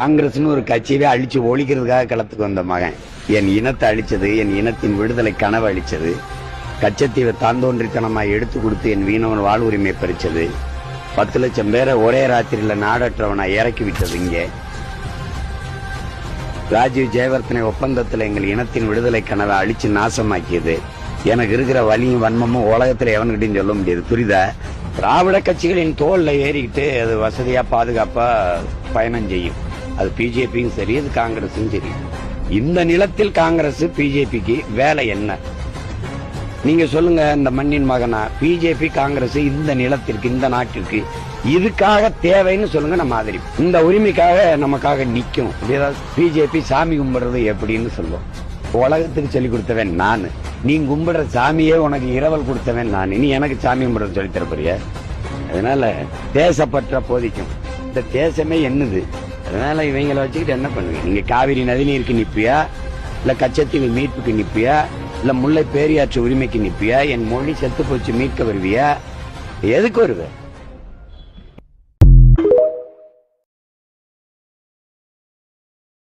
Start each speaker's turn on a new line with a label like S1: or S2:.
S1: காங்கிரஸ்னு ஒரு கட்சியவே அழிச்சு ஒழிக்கிறதுக்காக களத்துக்கு வந்த மகன் என் இனத்தை அழிச்சது, என் இனத்தின் விடுதலை கனவு அழிச்சது, கச்சத்தீவை தாந்தோன்றித்தனமாய் எடுத்து கொடுத்து என் வீணவன் வாழ்வுரிமை பறிச்சது, 10 லட்சம் பேரை ஒரே ராத்திரியில நாடற்றவனை இறக்கி விட்டது. இங்கே ராஜீவ் ஜெயவர்தனை ஒப்பந்தத்தில் எங்கள் இனத்தின் விடுதலை கனவை அழிச்சு நாசமாக்கியது. எனக்கு இருக்கிற வலியும் வன்மமும் உலகத்துல எவன்கிட்டையும் சொல்ல முடியாது. புரியுதா? திராவிட கட்சிகளின் தோல்ல ஏறிக்கிட்டு அது வசதியா பாதுகாப்பா பயணம் செய்யும். அது பிஜேபியும் சரி, அது காங்கிரஸும் சரி. இந்த நிலத்தில் காங்கிரஸ் பிஜேபிக்கு வேலை என்ன? நீங்க சொல்லுங்க. இந்த மண்ணின் மகனா பிஜேபி காங்கிரஸ் இந்த நிலத்திற்கு, இந்த நாட்டிற்கு இதுக்காக தேவைன்னு சொல்லுங்க, நம்ம ஆதரிப்போம். இந்த உரிமைக்காக நமக்காக நிக்கும். பிஜேபி சாமி கும்பிடுறது எப்படின்னு சொல்லுவோம். உலகத்துக்கு சொல்லி கொடுத்தவன் நான். நீ கும்பிடுற சாமியே உனக்கு இரவல் கொடுத்தவன் நான். நீ எனக்கு சாமி கும்பிடுறது சொல்லி தரப்போறிய? அதனால தேசப்பற்ற போதிக்கும். இந்த தேசமே என்னது? அதனால இவங்களை வச்சுக்கிட்டு என்ன பண்ணுவீங்க? நீங்க காவிரி நதிநீருக்கு நிப்பியா, இல்ல கச்சத்தீவு மீட்புக்கு நிப்பியா, இல்ல முல்லை பேரியாற்று உரிமைக்கு நிப்பியா, என் மொழி செத்து போச்சு மீட்க வருவியா? எதுக்கு வருவ?